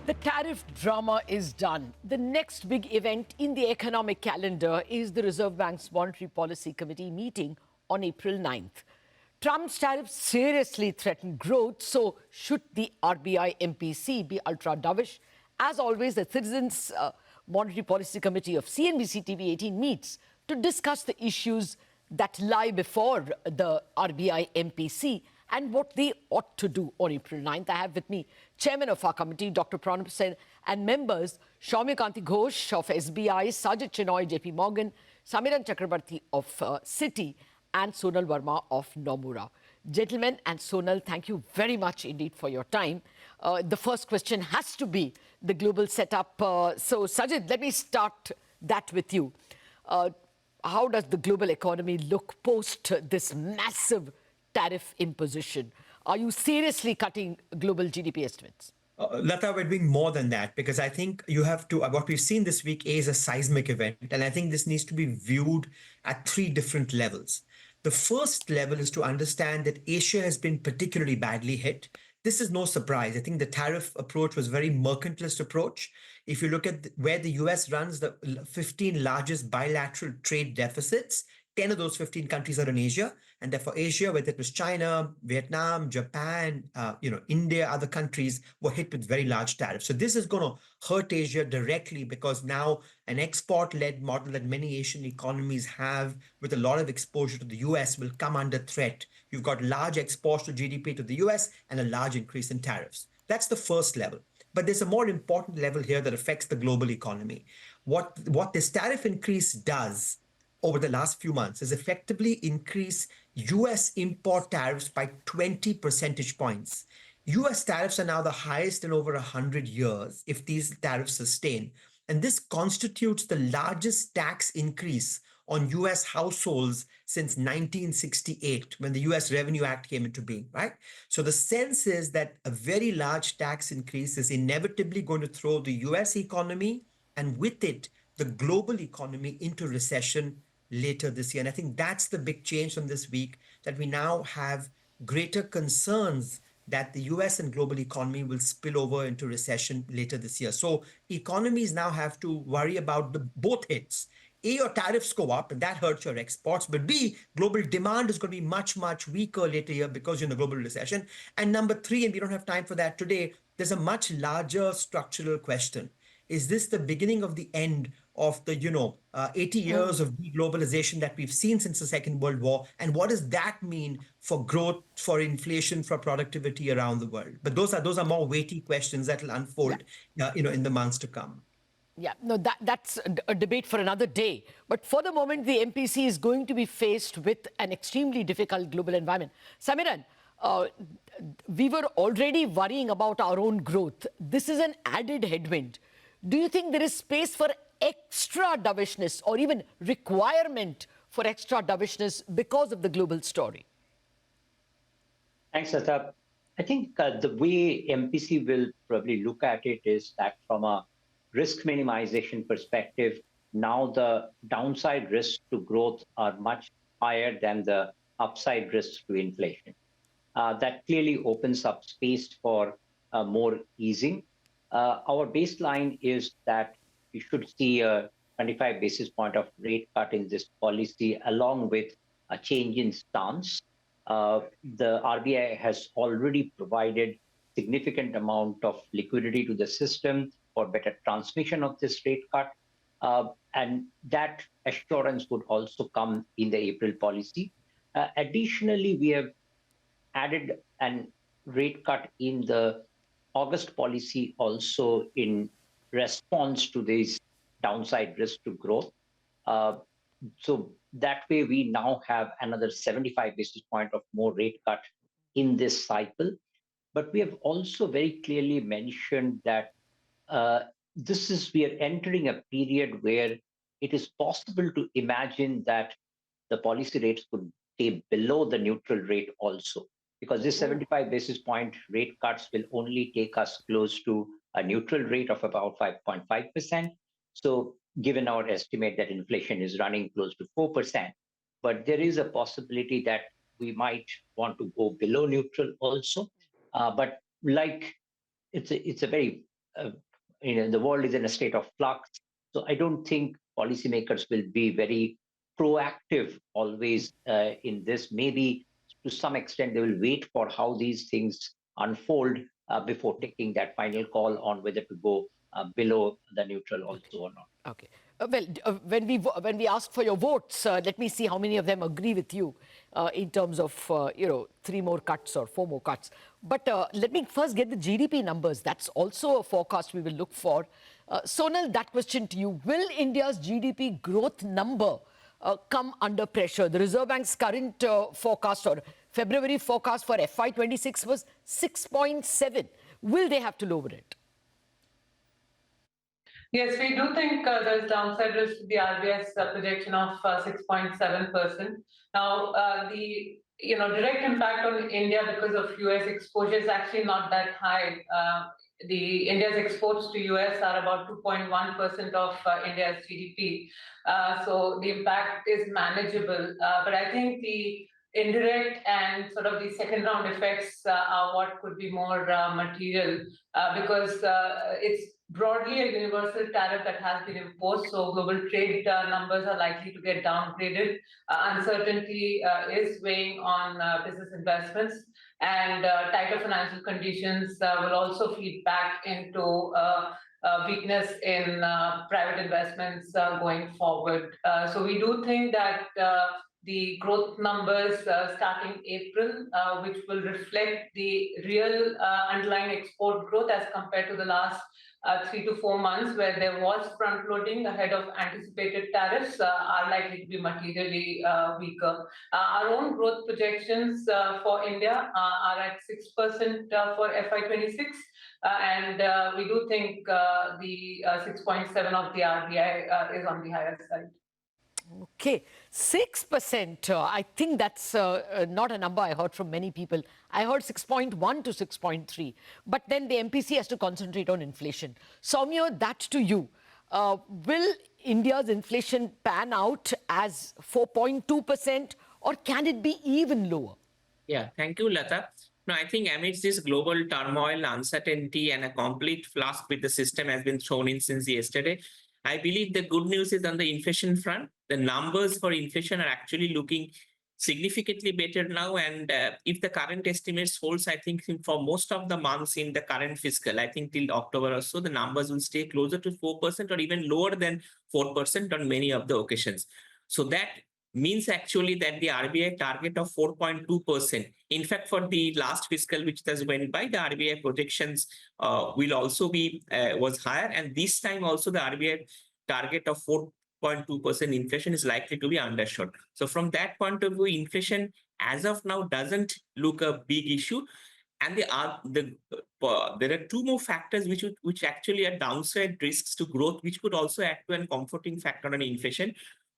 The tariff drama is done. The next big event in the economic calendar is the Reserve Bank's Monetary Policy Committee meeting on April 9th. Trump's tariffs seriously threaten growth, so should the RBI MPC be ultra-dovish? As always, the Citizens Monetary Policy Committee of CNBC-TV18 meets to discuss the issues that lie before the RBI MPC and what they ought to do on April 9th. I have with me Chairman of our committee, Dr. Pronab Sen, and members Soumya Kanti Ghosh of SBI, Sajjid Chinoy, JPMorgan, Samiran Chakraborty of Citi, and Sonal Varma of Nomura. Gentlemen and Sonal, thank you very much indeed for your time. The first question has to be the global setup. So, Sajjid, let me start that with you. How does the global economy look post this massive tariff imposition? Are you seriously cutting global GDP estimates? Lata, we're doing more than that, because I think you have to, what we've seen this week is a seismic event. And I think this needs to be viewed at three different levels. The first level is to understand that Asia has been particularly badly hit. This is no surprise. I think the tariff approach was a very mercantilist approach. If you look at where the US runs the 15 largest bilateral trade deficits, 10 of those 15 countries are in Asia. And therefore Asia, whether it was China, Vietnam, Japan, India, other countries were hit with very large tariffs. So this is going to hurt Asia directly, because now an export-led model that many Asian economies have with a lot of exposure to the US will come under threat. You've got large exports to GDP to the US and a large increase in tariffs. That's the first level. But there's a more important level here that affects the global economy. What this tariff increase does over the last few months is effectively increase US import tariffs by 20 percentage points. US tariffs are now the highest in over 100 years if these tariffs sustain. And this constitutes the largest tax increase on US households since 1968, when the US Revenue Act came into being, right? So the sense is that a very large tax increase is inevitably going to throw the US economy and with it, the global economy into recession later this year. And I think that's the big change from this week, that we now have greater concerns that the US and global economy will spill over into recession later this year. So economies now have to worry about both hits. A, your tariffs go up and that hurts your exports, but B, global demand is going to be much, much weaker later here because you're in a global recession. And number three, and we don't have time for that today, there's a much larger structural question. Is this the beginning of the end of the, 80 years of deglobalization that we've seen since the Second World War? And what does that mean for growth, for inflation, for productivity around the world? But those are more weighty questions that will unfold, in the months to come. Yeah, no, that's a debate for another day. But for the moment, the MPC is going to be faced with an extremely difficult global environment. Samiran, we were already worrying about our own growth. This is an added headwind. Do you think there is space for extra dovishness or even requirement for extra dovishness because of the global story? Thanks, Lata. I think the way MPC will probably look at it is that from a risk minimization perspective, now the downside risks to growth are much higher than the upside risks to inflation. That clearly opens up space for more easing. Our baseline is that we should see a 25 basis point of rate cut in this policy, along with a change in stance. The RBI has already provided significant amount of liquidity to the system for better transmission of this rate cut. And that assurance would also come in the April policy. Additionally, we have added an rate cut in the August policy also in response to this downside risk to growth. So that way we now have another 75 basis point of more rate cut in this cycle. But we have also very clearly mentioned that we are entering a period where it is possible to imagine that the policy rates could stay below the neutral rate also, because this 75 basis point rate cuts will only take us close to a neutral rate of about 5.5%. So given our estimate that inflation is running close to 4%, but there is a possibility that we might want to go below neutral also. But like it's a very the world is in a state of flux. So I don't think policymakers will be very proactive always in this. Maybe to some extent they will wait for how these things unfold before taking that final call on whether to go below the neutral also or not. Okay. When we ask for your votes, let me see how many of them agree with you in terms of 3 more cuts or 4 more cuts. But let me first get the GDP numbers. That's also a forecast we will look for. Sonal, that question to you: will India's GDP growth number come under pressure? The Reserve Bank's current forecast, or February forecast for FY26, was 6.7. Will they have to lower it? Yes, we do think there's downside risk to the RBI's projection of 6.7%. Now, the direct impact on India because of US exposure is actually not that high. India's exports to US are about 2.1% of India's GDP. So the impact is manageable. But I think the indirect and sort of the second round effects are what could be more material because it's broadly a universal tariff that has been imposed, so global trade numbers are likely to get downgraded. Uncertainty is weighing on business investments, and tighter financial conditions will also feed back into weakness in private investments going forward. So we do think that the growth numbers starting April, which will reflect the real underlying export growth as compared to the last 3 to 4 months, where there was front loading ahead of anticipated tariffs, are likely to be materially weaker. Our own growth projections for India are at 6% for FY26, and we do think the 6.7 of the RBI is on the higher side. Okay, 6%. I think that's not a number I heard from many people. I heard 6.1 to 6.3. But then the MPC has to concentrate on inflation. Soumya, that to you. Will India's inflation pan out as 4.2%, or can it be even lower? Yeah, thank you, Lata. No, I think amidst this global turmoil, uncertainty, and a complete flush with the system has been thrown in since yesterday, I believe the good news is on the inflation front. The numbers for inflation are actually looking significantly better now. And if the current estimates holds, I think for most of the months in the current fiscal, I think till October or so, the numbers will stay closer to 4% or even lower than 4% on many of the occasions. So that means actually that the RBI target of 4.2%, in fact, for the last fiscal which has went by, the RBI projections will also be was higher. And this time also the RBI target of 4.2% inflation is likely to be undershot. So from that point of view, inflation as of now doesn't look a big issue. And there are 2 more factors which actually are downside risks to growth, which could also act to a comforting factor on inflation.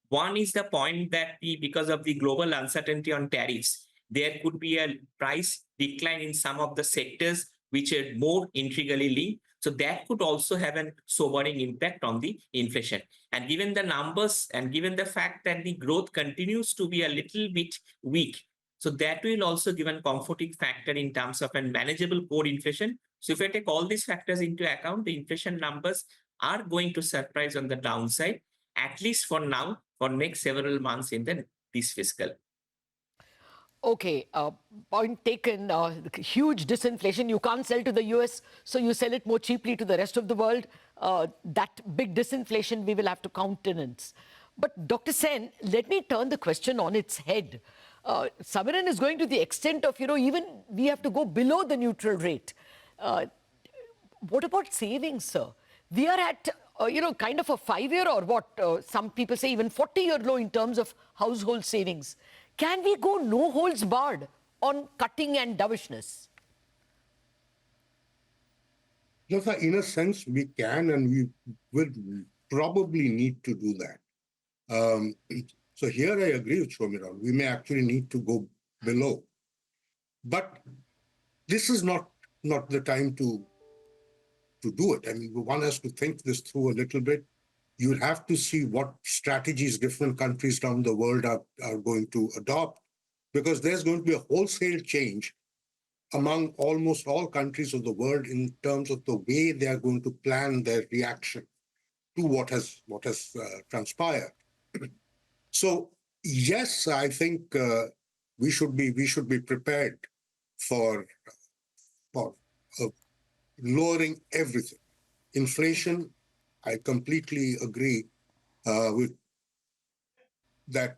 One is the point that because of the global uncertainty on tariffs, there could be a price decline in some of the sectors which are more integrally linked. So that could also have a sobering impact on the inflation. And given the numbers and given the fact that the growth continues to be a little bit weak, so that will also give a comforting factor in terms of a manageable core inflation. So if I take all these factors into account, the inflation numbers are going to surprise on the downside, at least for now, for next several months in this fiscal. Okay, point taken. Huge disinflation. You can't sell to the US, so you sell it more cheaply to the rest of the world. That big disinflation we will have to countenance. But Dr. Sen, let me turn the question on its head. Samiran is going to the extent of, even we have to go below the neutral rate. What about savings, sir? We are at, kind of a 5-year or what? Some people say even 40-year low in terms of household savings. Can we go no holds barred on cutting and dovishness? Yes, in a sense, we can, and we will probably need to do that. So here I agree with Samiran. We may actually need to go below. But this is not the time to do it. I mean, one has to think this through a little bit. You have to see what strategies different countries around the world are going to adopt, because there's going to be a wholesale change among almost all countries of the world in terms of the way they are going to plan their reaction to what has transpired. So yes, I think we should be prepared for lowering everything. Inflation, I completely agree with that.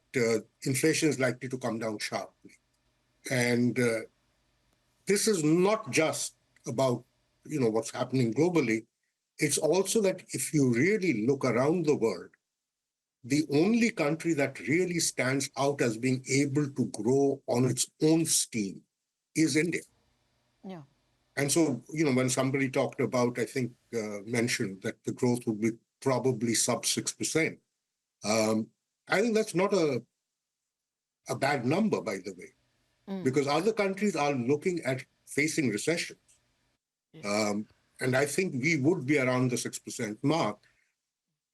Inflation is likely to come down sharply, and this is not just about what's happening globally. It's also that if you really look around the world, the only country that really stands out as being able to grow on its own steam is India. Yeah. And so, when somebody talked about, I think, mentioned that the growth would be probably sub 6%, I think that's not a bad number, by the way, because other countries are looking at facing recessions. Yes. And I think we would be around the 6% mark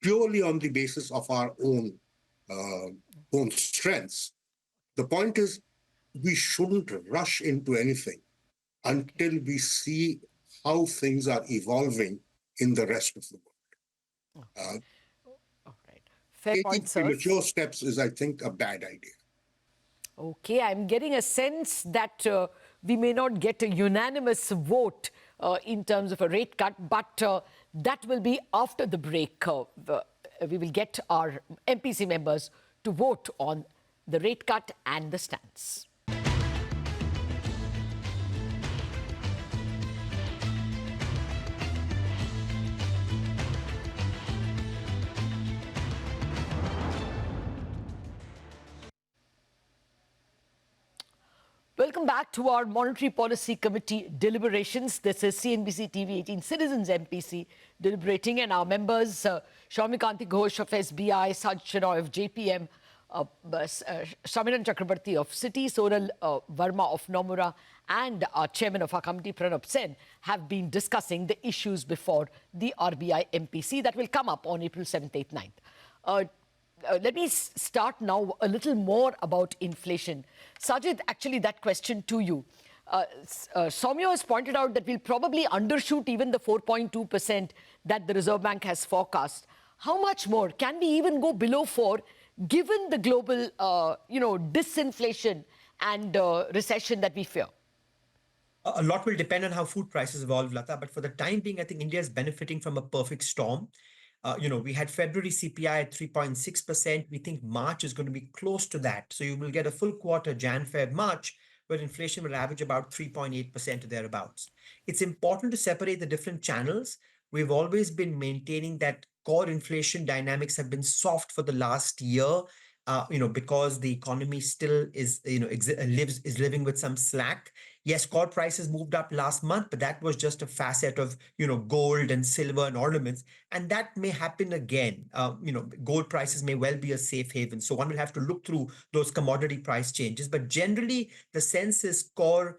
purely on the basis of our own strengths. The point is, we shouldn't rush into anything until we see how things are evolving in the rest of the world. All right. Fair Taking point, sir. premature steps is, I think, a bad idea. Okay, I'm getting a sense that we may not get a unanimous vote in terms of a rate cut, but that will be after the break. We will get our MPC members to vote on the rate cut and the stance. Welcome back to our Monetary Policy Committee deliberations. This is CNBC-TV18's Citizens MPC deliberating, and our members, Soumya Kanti Ghosh of SBI, Sajjid Chinoy of JPM, Samiran Chakraborty of Citi, Sonal Varma of Nomura, and our chairman of our committee, Pronab Sen, have been discussing the issues before the RBI MPC that will come up on April 7th, 8th, 9th. Let me start now a little more about inflation. Sajjid, actually that question to you. Soumya has pointed out that we'll probably undershoot even the 4.2% that the Reserve Bank has forecast. How much more? Can we even go below 4 given the global, disinflation and recession that we fear? A lot will depend on how food prices evolve, Lata. But for the time being, I think India is benefiting from a perfect storm. We had February CPI at 3.6%. We think March is going to be close to that. So you will get a full quarter, Jan, Feb, March, where inflation will average about 3.8% or thereabouts. It's important to separate the different channels. We've always been maintaining that core inflation dynamics have been soft for the last year, because the economy still is, living with some slack. Yes, core prices moved up last month, but that was just a facet of, gold and silver and ornaments. And that may happen again. Gold prices may well be a safe haven. So one will have to look through those commodity price changes. But generally, the sense is core,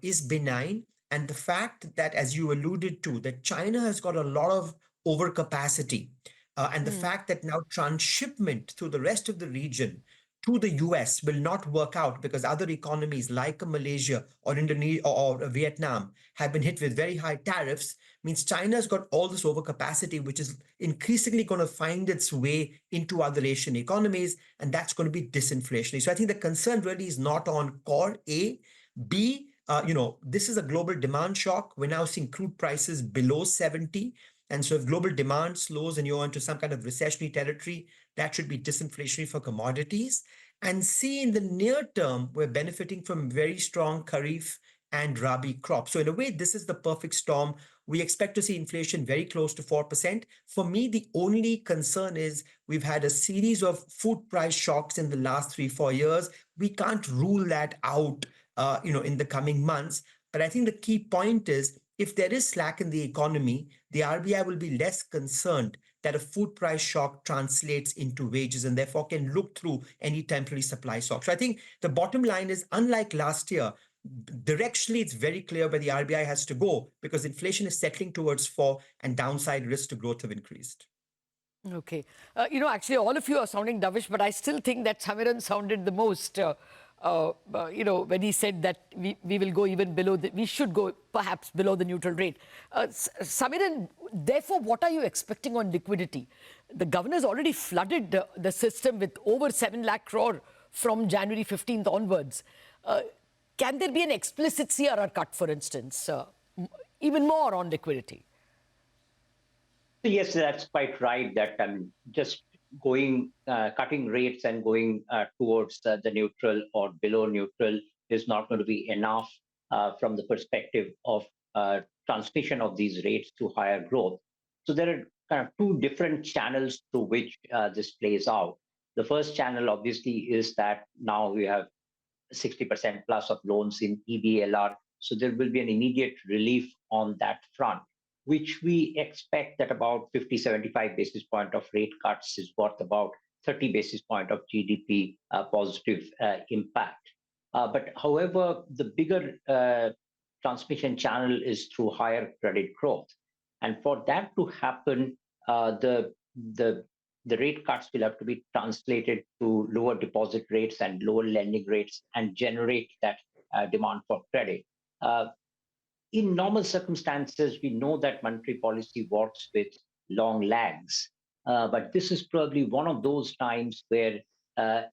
is benign. And the fact that, as you alluded to, that China has got a lot of overcapacity, and the fact that now transshipment through the rest of the region to the US will not work out because other economies like Malaysia or Indonesia or Vietnam have been hit with very high tariffs, means China's got all this overcapacity, which is increasingly going to find its way into other Asian economies, and that's going to be disinflationary. So I think the concern really is not on core A. B, this is a global demand shock. We're now seeing crude prices below 70. And so if global demand slows and you're into some kind of recessionary territory, that should be disinflationary for commodities. And C, in the near term, we're benefiting from very strong Kharif and Rabi crops. So in a way, this is the perfect storm. We expect to see inflation very close to 4%. For me, the only concern is we've had a series of food price shocks in the last 3-4 years. We can't rule that out, in the coming months. But I think the key point is, if there is slack in the economy, the RBI will be less concerned that a food price shock translates into wages and therefore can look through any temporary supply shock. So I think the bottom line is, unlike last year, directionally, it's very clear where the RBI has to go because inflation is settling towards 4 and downside risks to growth have increased. Okay. Actually, all of you are sounding dovish, but I still think that Samiran sounded the most when he said that we will go even below, we should go perhaps below the neutral rate. Samiran, therefore, what are you expecting on liquidity? The governor's already flooded the system with over 7 lakh crore from January 15th onwards. Can there be an explicit CRR cut, for instance, even more on liquidity? Yes, that's quite right. That just cutting rates and going towards the neutral or below neutral is not going to be enough from the perspective of transmission of these rates to higher growth. So there are kind of two different channels through which this plays out. The first channel, obviously, is that now we have 60% plus of loans in EBLR. So there will be an immediate relief on that front, which we expect that about 50, 75 basis point of rate cuts is worth about 30 basis point of GDP positive impact. But however, the bigger transmission channel is through higher credit growth. And for that to happen, the rate cuts will have to be translated to lower deposit rates and lower lending rates and generate that demand for credit. In normal circumstances, we know that monetary policy works with long lags, but this is probably one of those times where the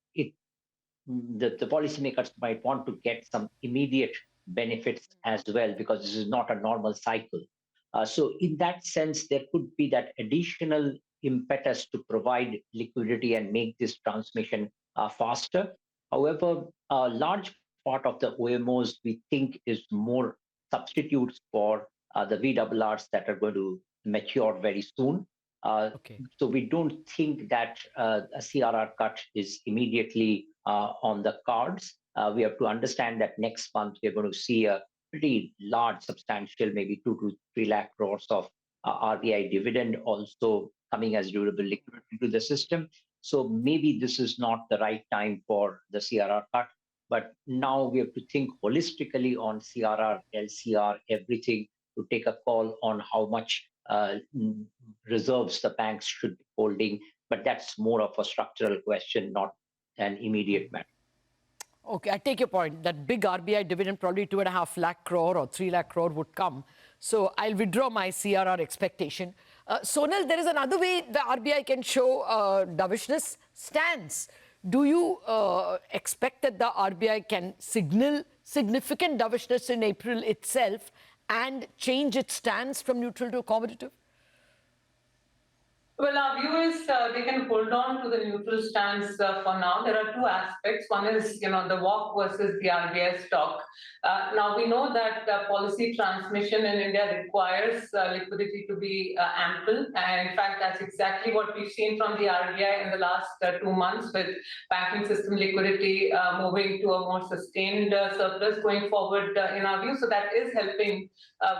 policymakers might want to get some immediate benefits as well, because this is not a normal cycle. So in that sense, there could be that additional impetus to provide liquidity and make this transmission faster. However, a large part of the OMOs we think is more substitutes for the VRRs that are going to mature very soon. So we don't think that a CRR cut is immediately on the cards. We have to understand that next month we're going to see a pretty large, substantial, maybe 2 to 3 lakh crores of RBI dividend also coming as durable liquidity into the system. So maybe this is not the right time for the CRR cut. But now we have to think holistically on CRR, LCR, everything to take a call on how much reserves the banks should be holding. But that's more of a structural question, not an immediate matter. Okay, I take your point. That big RBI dividend, probably 2.5 lakh crore or 3 lakh crore would come. So I'll withdraw my CRR expectation. Sonal, there is another way the RBI can show dovishness stance. Do you expect that the RBI can signal significant dovishness in April itself and change its stance from neutral to accommodative? Well, our view is they can hold on to the neutral stance for now. There are two aspects. One is, the walk versus the RBI stock. Now, we know that policy transmission in India requires liquidity to be ample. And in fact, that's exactly what we've seen from the RBI in the last 2 months, with banking system liquidity moving to a more sustained surplus going forward in our view. So that is helping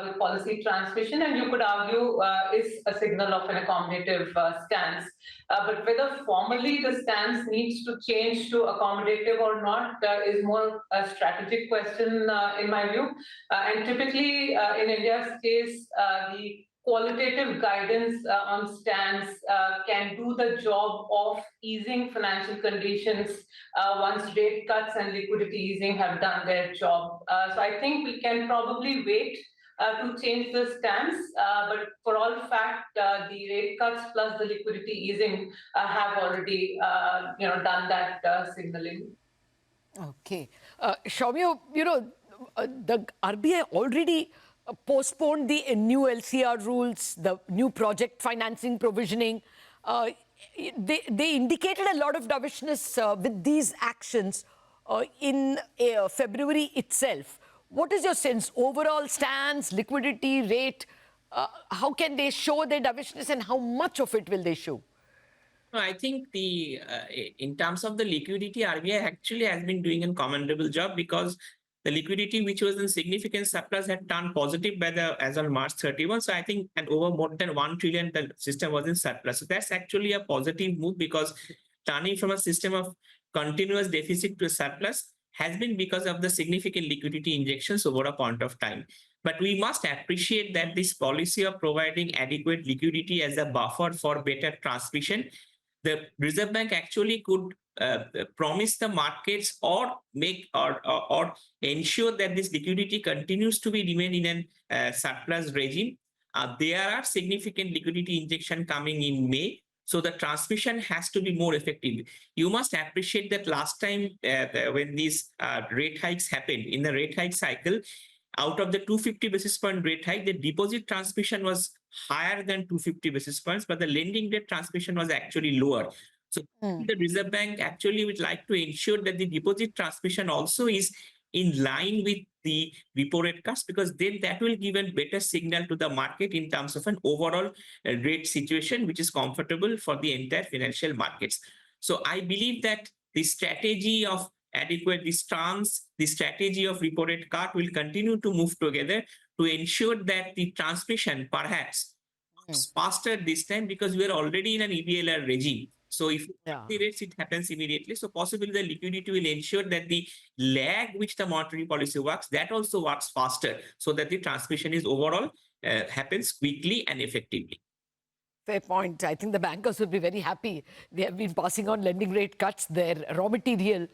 with policy transmission, and you could argue is a signal of an accommodative stance. But whether formally the stance needs to change to accommodative or not is more a strategic question in my view. And typically in India's case, the qualitative guidance on stance can do the job of easing financial conditions once rate cuts and liquidity easing have done their job. So I think we can probably wait to change the stance, but for all fact, the rate cuts plus the liquidity easing have already, done that signaling. Okay, Soumya, the RBI already postponed the new LCR rules, the new project financing provisioning. They indicated a lot of dovishness with these actions in February itself. What is your sense? Overall stance, liquidity, rate, how can they show their dovishness and how much of it will they show? No, I think in terms of the liquidity, RBI actually has been doing a commendable job, because the liquidity, which was in significant surplus, had turned positive as on March 31. So I think over more than 1 trillion, the system was in surplus. So that's actually a positive move, because turning from a system of continuous deficit to surplus has been because of the significant liquidity injections over a point of time. But we must appreciate that this policy of providing adequate liquidity as a buffer for better transmission, the Reserve Bank actually could promise the markets or make or ensure that this liquidity continues to be remain in a surplus regime. There are significant liquidity injection coming in May, so the transmission has to be more effective. You must appreciate that last time when these rate hikes happened in the rate hike cycle, out of the 250 basis point rate hike, the deposit transmission was higher than 250 basis points, but the lending rate transmission was actually lower. So the Reserve Bank actually would like to ensure that the deposit transmission also is in line with the repo rate cuts, because then that will give a better signal to the market in terms of an overall rate situation, which is comfortable for the entire financial markets. So I believe that the strategy of adequate the stance, the strategy of repo rate cut will continue to move together to ensure that the transmission perhaps is faster this time, because we are already in an EBLR regime. So if the rates, it happens immediately. So possibly the liquidity will ensure that the lag which the monetary policy works, that also works faster, so that the transmission is overall happens quickly and effectively. Fair point. I think the bankers will be very happy. They have been passing on lending rate cuts. Their raw material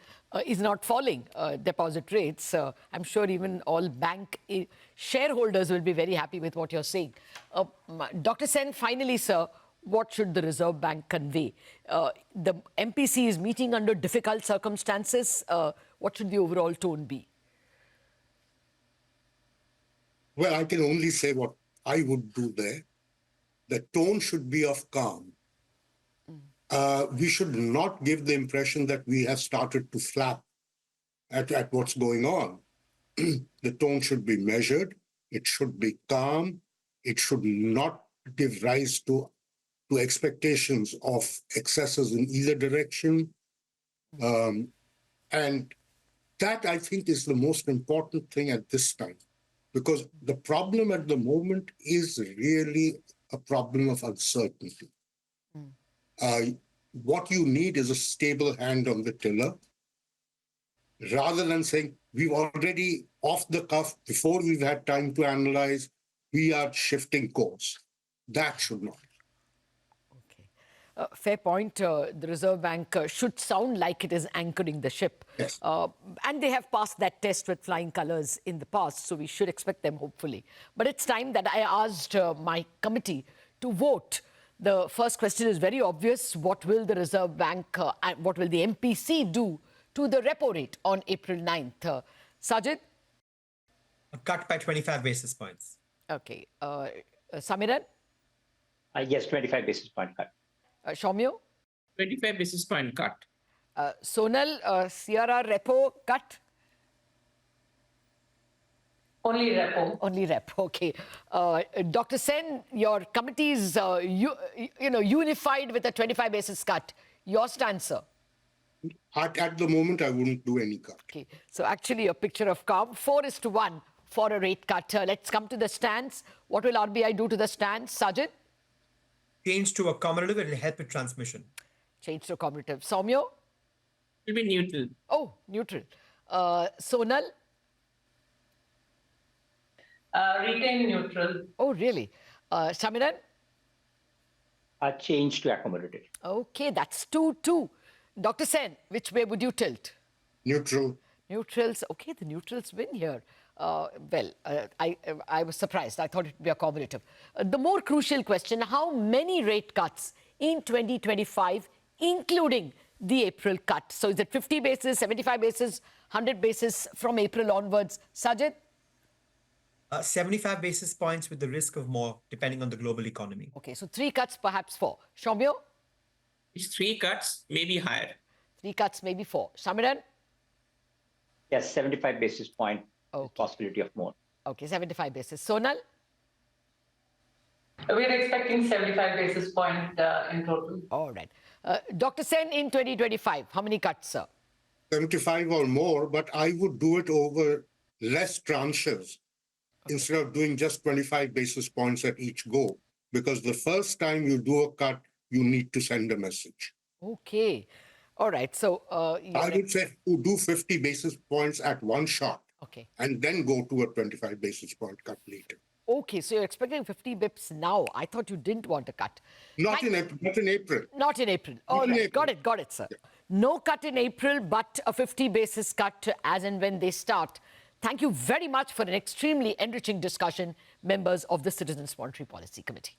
is not falling, deposit rates. I'm sure even all bank shareholders will be very happy with what you're saying. Dr. Sen, finally, sir, what should the Reserve Bank convey? The MPC is meeting under difficult circumstances. What should the overall tone be? Well, I can only say what I would do there. The tone should be of calm. We should not give the impression that we have started to flap at what's going on. The tone should be measured. It should be calm. It should not give rise to expectations of excesses in either direction. And that, I think, is the most important thing at this time, because the problem at the moment is really a problem of uncertainty. What you need is a stable hand on the tiller, rather than saying, we've already off the cuff, before we've had time to analyze, we are shifting course. That should not. Okay. Fair point. The Reserve Bank should sound like it is anchoring the ship. Yes. And they have passed that test with flying colors in the past, so we should expect them, hopefully. But it's time that I asked my committee to vote. The first question is very obvious. What will the Reserve Bank and what will the MPC do to the repo rate on April 9th? Sajjid? A cut by 25 basis points. Okay. Samiran? Yes, 25 basis point cut. Soumya? 25 basis point cut. Sonal, CRR repo cut? Only repo. Only repo, okay. Dr. Sen, your committee is unified with a 25 basis cut. Your stance, sir? At the moment, I wouldn't do any cut. Okay, so actually a picture of calm. 4:1 for a rate cut. Let's come to the stance. What will RBI do to the stance? Sajjid? Change to accommodative, it will help with transmission. Change to accommodative. Soumya? It will be neutral. Oh, neutral. Sonal? Retain neutral. Oh, really? Samiran? Change to accommodative. Okay, that's 2-2. Dr. Sen, which way would you tilt? Neutral. Neutrals. Okay, the neutrals win here. I was surprised. I thought it would be accommodative. The more crucial question, how many rate cuts in 2025, including the April cut? So is it 50 basis, 75 basis, 100 basis from April onwards? Sajjid? 75 basis points with the risk of more, depending on the global economy. Okay, so 3 cuts, perhaps 4. Soumya? It's 3 cuts, maybe higher. 3 cuts, maybe 4. Samiran? Yes, 75 basis point. Okay. Possibility of more. Okay, 75 basis. Sonal? We're expecting 75 basis point in total. All right. Dr. Sen, in 2025, how many cuts, sir? 75 or more, but I would do it over less tranches instead of doing just 25 basis points at each go. Because the first time you do a cut, you need to send a message. Okay. All right. So I would say to do 50 basis points at one shot. Okay. And then go to a 25 basis point cut later. Okay, so you're expecting 50 bips now. I thought you didn't want a cut. Not in April. Not in April. All right, got it, sir. Yeah. No cut in April, but a 50 basis cut as and when they start. Thank you very much for an extremely enriching discussion, members of the Citizens Monetary Policy Committee.